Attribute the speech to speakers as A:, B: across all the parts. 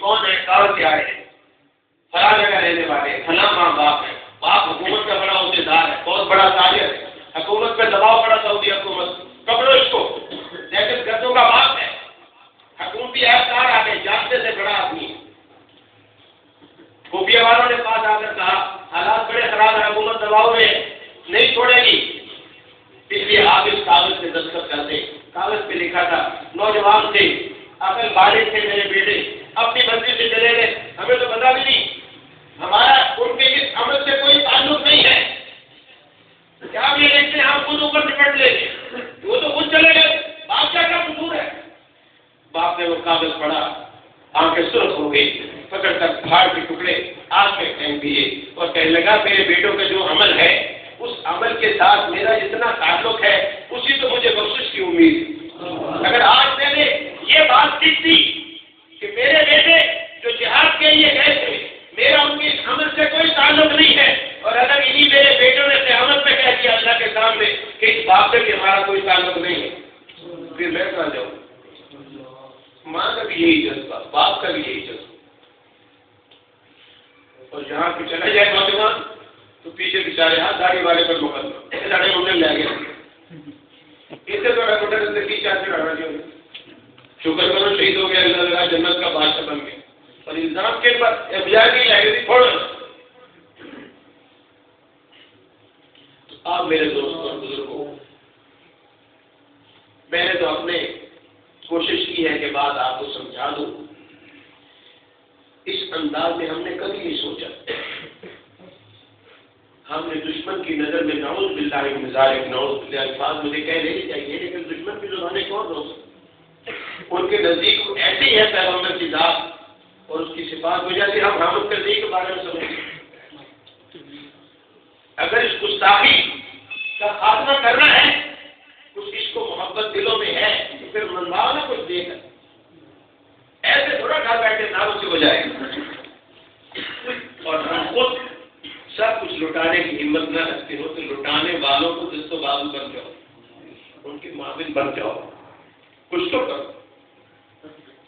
A: کون ہے، کہاں سے آئے ہیں، فلاں جگہ رہنے والے ہیں، فلاں ماں باپ ہے، باپ حکومت کا بڑا عہدیدار ہے، بہت بڑا تاجر ہے، حکومت پہ دباؤ پڑا سعودی حکومت، پکڑو اس کو، دہشت گردوں کا باپ ہے، حکومتی اہلکار آ گئے، جانتے سے بڑا آدمی ہے۔ خفیہ والوں نے پاس آ کر کہا حالات بڑے خراب ہیں، حکومت دباؤ میں نہیں چھوڑے گی، اس لیے آپ اس کاغذ سے دستخط کر دیں۔ کاغذ پہ لکھا تھا، نوجوان تھے، عقل بالغ تھے میرے بیٹے، اپنی مرضی سے چلے گئے، ہمیں تو پتا بھی نہیں، ہمارا ان کے اس عمل سے کوئی تعلق نہیں ہے، کیا آپ یہ دیکھتے ہیں ہم خود اوپر نپٹ لیں گے، وہ تو خود چلے گئے، باپ کا کیا قصور ہے؟ باپ نے وہ کاغذ پڑھا، آنکھیں سرخ ہو گئی، پکڑ کر پہاڑ کے ٹکڑے آگ میں پھینک دیے اور کہنے لگا میرے بیٹوں کا جو عمل ہے اس عمل کے ساتھ میرا جتنا تعلق ہے اسی تو مجھے بخشش کی امید ہے۔ اگر آج میں نے یہ بات سیکھ دی کہ میرے بیٹے جو جہاد کے لیے گئے تھے میرا ان کی اس عمل سے کوئی تعلق نہیں ہے، اور اگر انہی میرے بیٹوں نے قیامت میں کہہ دیا اللہ کے سامنے کہ اس باپ سے بھی ہمارا کوئی تعلق نہیں ہے، پھر میں کہاں جاؤں؟ ماں کا بھی یہی جذبہ، باپ کا بھی یہی جذبہ، اور جہاں پہ چلا جائے نوجوان تو پیچھے بےچارے ہاتھ داڑھی والے پر مقدمہ لڑے انہیں لے گیا، اس سے تو ریپورٹر زندگی چاہتے لڑنا چاہیے، شکر کرو شہید ہو گیا، اللہ تعالیٰ جنت کا بادشاہ بن گیا، اور الزام کے بعد FBI نہیں لگے گی چھوڑو۔ آپ میرے دوستوں اور بزرگوں، میں نے تو اپنے کوشش کی ہے کہ بات آپ کو سمجھا دوں، اس انداز میں ہم نے کبھی نہیں سوچا، ہم نے دشمن کی نظر میں نعوذ باللہ من ذالک، نعوذ باللہ الفاظ مجھے کہہ نہیں چاہیے، لیکن دشمن کی زبانیں کون روک سکتے؟ ان کے نزدیک ایسے ہی ہے پیغمبر کی ذات اور اس کی صفات وجہ سے ہم حامد کرزئی کے بارے میں سمجھتے، اگر اس گستاخی کا خاتمہ کرنا ہے، کچھ عشق و محبت دلوں میں ہے تو پھر منواؤ نہ کچھ دے کر، ایسے تھوڑا گھر بیٹھے نام سے ہو جائے گا، اور ہم خود سب کچھ لٹانے کی ہمت نہ رکھتے ہو تو لٹانے والوں کو دست و بازو بن جاؤ، ان کے معاون بن جاؤ، کچھ تو کرو،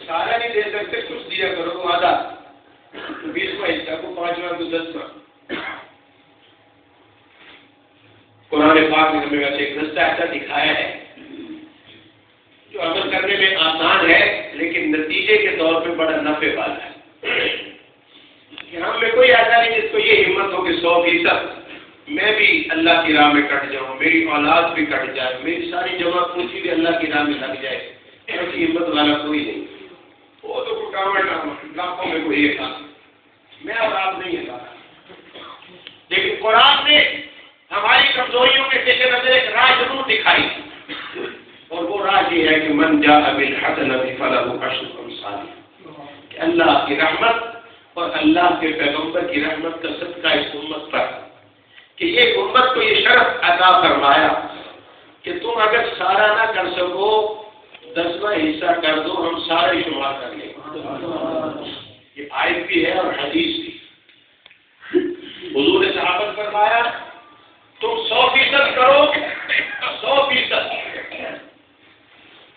A: سارا نہیں دے سکتے کچھ دیا کرو، وہ آدھا 20واں حصہ کو 5واں کو 10واں۔ قرآن پاک نے ہمیں ویسے ایک رستہ ایسا دکھایا ہے جو عمل کرنے میں آسان ہے لیکن نتیجے کے طور پہ بڑا نفع والا ہے، کہ ہم میں کوئی ایسا نہیں جس کو یہ ہمت ہو کہ 100% میں بھی اللہ کی راہ میں کٹ جاؤں، میری اولاد بھی کٹ جائے، میری ساری جمع پوچھی بھی اللہ کی راہ میں لگ جائے، ایسی ہمت والا کوئی نہیں، وہ تو رکاوٹ لاکھوں میں کوئی ایک آدمی، میں اور آپ نہیں ہے، لیکن قرآن نے ہماری کمزوریوں کے پیش نظر ایک راہ ضرور دکھائی، اور وہ راہ یہ ہے کہ من جاء بالحسنۃ فلہ عشر امثالها، کہ اللہ کی رحمت اور اللہ کے پیغمبر کی رحمت کا صدقہ اس امت پر، کہ یہ امت کو یہ شرف عطا فرمایا کہ تم اگر سارا نہ کر سکو 10واں حصہ کر دو، ہم سارے شمار کر لیں گے، یہ آیت بھی ہے اور حدیث بھی۔ حضور نے صحابہ سے فرمایا تم 100% کرو، 100%،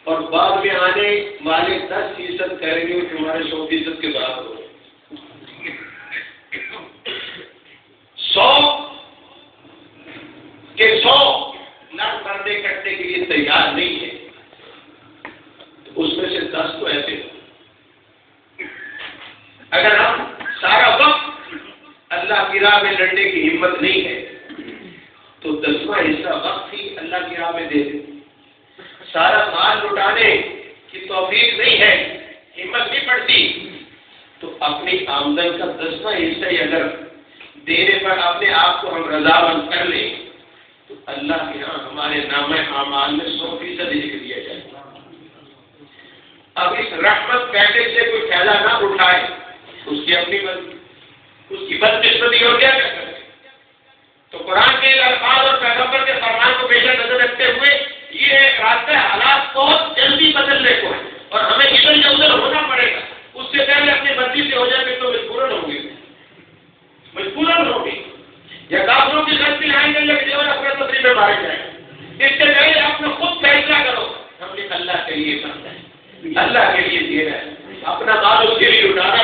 A: اور بعد میں آنے والے 10% کریں گے تمہارے 100% کے برابر ہو۔ 100 کے 100 لاکھ بندے کرنے کے لیے تیار نہیں ہے، تو اس میں سے 10 تو ایسے ہو۔ اگر ہم سارا وقت اللہ کی راہ میں لڑنے کی ہمت نہیں ہے تو 10واں حصہ وقت ہی اللہ کی راہ میں دے دیں، سارا مال لٹانے کی توفیق نہیں ہے، ہمت نہیں پڑتی، تو اپنی آمدن کا 10واں حصہ ہی اگر دینے پر اپنے آپ کو ہم رضامند کر لیں تو اللہ کے ہاں ہمارے نامہ اعمال میں 100% لکھ دیا جائے گا۔ اب اس رحمت پیسے سے کوئی فائدہ نہ اٹھائے، اس کی اپنی اس کی بدقسمتی اور کیا کر سکتے؟ تو قرآن کے الفاظ اور پیغمبر کے فرمان کو پیش نظر رکھتے ہوئے یہ ایک راستہ حالات بہت جلدی بدلنے کو ہے اور ہمیں ادھر یا ادھر ہونا پڑے گا، اس سے پہلے اپنی مرضی سے ہو جائے گے تو مجبوراً ہوں گے، مجبوراً ہوگی، یا کافروں کی غلطی آئیں گے یا اور اپنے تفریح میں مارے جائیں گے، اس سے پہلے آپ نے خود فیصلہ کرو، ہم نے اللہ کے لیے کرنا ہے، اللہ کے لیے دینا ہے، اپنا مال اس کے لیے اٹھانا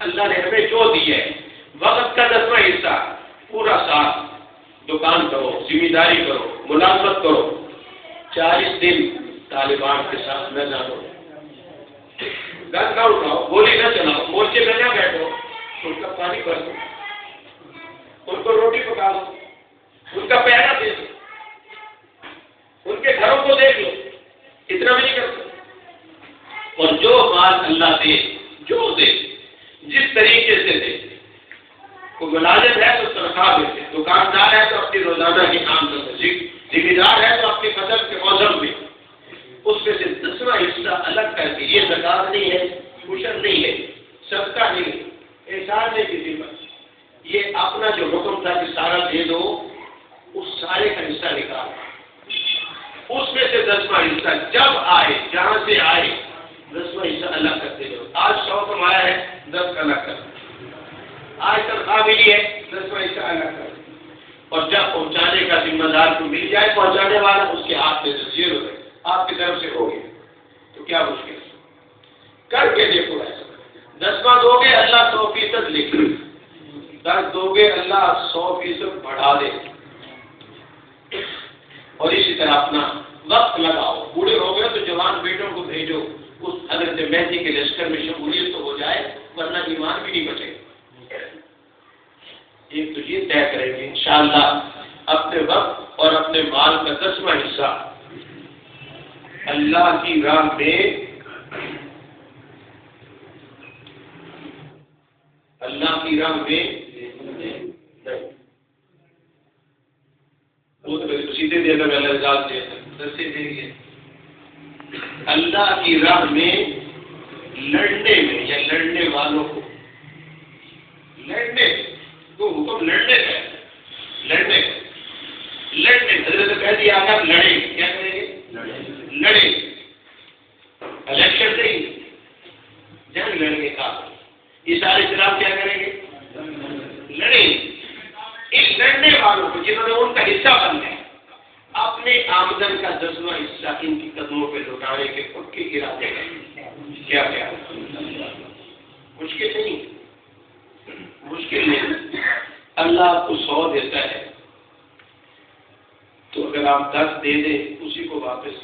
A: اللہ نے ہمیں جو دیا ہے وقت کا 10واں حصہ پورا ساتھ دکان کرو, ذمہ داری کرو, ملازمت کرو, 40 دن طالبان کے ساتھ نہ جانو, گن نہ اٹھاؤ, گولی نہ چلاؤ, مورچے میں نہ بیٹھو, ان کا پانی بھر دو, ان کو روٹی پکا دو, ان کا پہنا دے دو, ان کے گھروں کو دیکھ لو, اتنا بھی نہیں کرتے. اور جو مال اللہ دے, جو دے, جس طریقے سے دے, کوئی ملازم ہے تو تنخواہ دیتے, دکاندار ہے تو اپنی روزانہ کی آمدنی, ذمہ دار ہے تو اپنی فصل کے موسم میں اس میں سے 10واں حصہ الگ کر کے, یہ زکات نہیں ہے, عشر نہیں ہے, صدقہ نہیں ہے, احسان نہیں کسی پر, یہ اپنا جو حکم تھا کہ سارا دے دو, اس سارے کا حصہ نکالو, اس میں سے 10واں حصہ جب آئے, جہاں سے آئے 10واں حصہ الگ کرتے جاؤ. آج 100 کمایا ہے 10 کا الگ کر, آج تنخواہ ملی ہے 10واں حصہ الگ کر, اور جب پہنچانے کا ذمہ دار کو مل جائے, پہنچانے والا, اس کے ہاتھ میں سے 0 ہے, آپ کی طرف سے ہو گیا تو کیا مشکل کر کے دیکھو. ایسا 10واں دو گے اللہ 100% لکھ لے, 10 دو گے اللہ 100% بڑھا دے. اور اسی طرح اپنا وقت لگاؤ, بوڑھے ہو گئے تو جوان بیٹوں کو بھیجو, اس حضرت مہدی کے لشکر میں شمولیت تو ہو جائے, ورنہ ایمان بھی نہیں بچے. ایک تو یہ طے کریں گے انشاءاللہ اپنے وقت اور اپنے مال کا 10واں حصہ اللہ کی راہ میں, اللہ کی راہ میں وہ تو سیدھے دے کر اللہ رضا دے دسے دے گے. اللہ کی راہ میں لڑنے میں یا لڑنے والوں کو لڑنے کو حکم لڑنے کا, لڑنے لڑنے حضرت کہہ دیا اگر لڑیں کیا کریں گے, لڑیں, الیکشن نہیں, جنگ لڑیں گے. کا یہ سارے خلاف کیا کریں گے, لڑیں. ان لڑنے والوں کو جنہوں نے ان کا حصہ بننا ہے, اپنے آمدن کا 10واں حصہ ان کی قدموں پہ لوٹانے کے پکے ارادے کریں. کیا کیا مشکل نہیں, مشکل نہیں. اللہ آپ کو 100 دیتا ہے تو اگر آپ 10 دے دیں اسی کو واپس,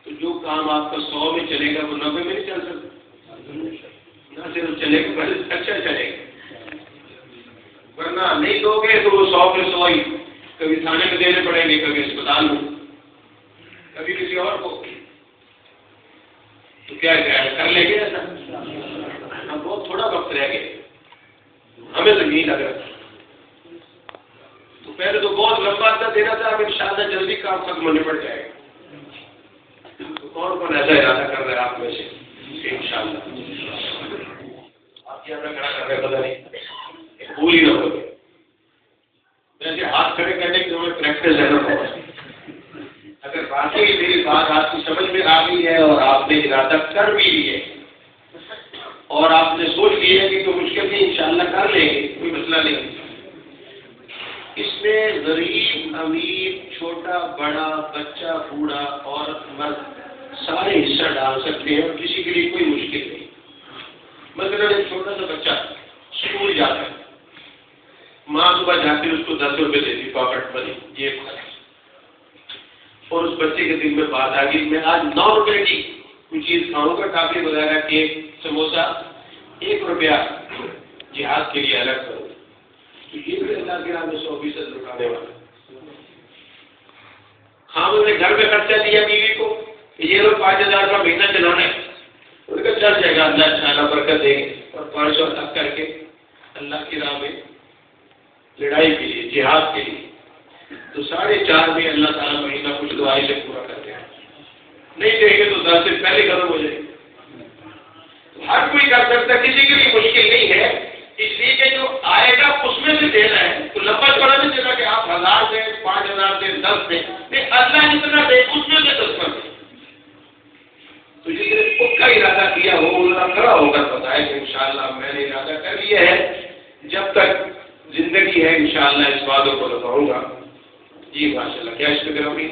A: تو جو کام آپ کا 100 میں چلے گا وہ 90 میں نہیں چل سکتا. نہ صرف چلے گا بلکہ اچھا چلے گا, ورنہ نہیں دو گے تو وہ 100 میں 100 ہی کبھی تھانے میں دینے پڑیں گے, کبھی اسپتال میں, کبھی کسی اور کو. تو کیا کر لیں گے ایسا؟ ہم بہت تھوڑا وقت رہ گئے, ہمیں تو نہیں لگ رہا. تو پہلے تو بہت لمبا عرصہ دینا تھا, اب انشاءاللہ جلدی کام ختم ہونے پڑ جائے گا. تو کون کون ایسا ارادہ کر رہا ہے آپ میں سے انشاءاللہ؟ آپ کیا کھڑا کر رہے پتہ نہیں بھول ہی نہ ہو گئے. ویسے ہاتھ کھڑے کرنے کی ہمیں پریکٹس ہے نا. اگر واقعی میری بات آپ کی سمجھ میں آ گئی ہے اور آپ نے ارادہ کر بھی لی ہے اور آپ نے سوچ لی ہے کہ کوئی مشکل نہیں انشاءاللہ کر لیں گے, کوئی مسئلہ نہیں. اس میں غریب امیر چھوٹا بڑا بچہ بوڑھا عورت مرد سارے حصہ ڈال سکتے ہیں اور کسی کے لیے کوئی مشکل نہیں. مثلا ایک چھوٹا سا بچہ اسکول جاتا ہے, ماں صبح جاتی ہے اس کو 10 روپے دیتی پاکٹ منی جیب خرچ, اور اس بچے کے دل میں بات آ گئی میں آج 9 روپے کی کوئی چیز کھاؤں گا, ٹافی وغیرہ کیک سموسا, 1 روپیہ جہاد کے لیے الگ کروں. تو یہ بھی اللہ کے راہ میں 100% لٹانے والا. خامد نے گھر میں خرچہ دیا بیوی کو کہ یہ لوگ 5000 کا مہینہ چلانا ہے, ان کا چل جائے گا, اللہ تعالیٰ برکت دیں گے. اور 500 تک کر کے اللہ کی راہ میں لڑائی کے لیے جہاد کے لیے تو 4.5 میں اللہ تعالیٰ مہینہ کچھ دعائی سے پورا کر دیں. نہیں دیں گے تو 10 سے پہلے ختم ہو جائے گا. ہر کوئی کر سکتا, کسی کے لیے مشکل نہیں ہے. اس لیے کہ جو آئے گا اس میں سے دینا ہے, تو لمبا چوڑا نہیں دینا کہ آپ 1000 دیں 5000 دیں 10 دیں, نہیں اللہ جتنا دے اس میں سے 10 دیں. تو جس نے پکا ارادہ کیا ہو اللہ کھڑا ہو کر بتائے کہ انشاءاللہ میں نے ارادہ کر لیا ہے, جب تک زندگی ہے انشاءاللہ اس باتوں کو لگاؤں گا. جی ماشاءاللہ, کیا اس میں کرو گی؟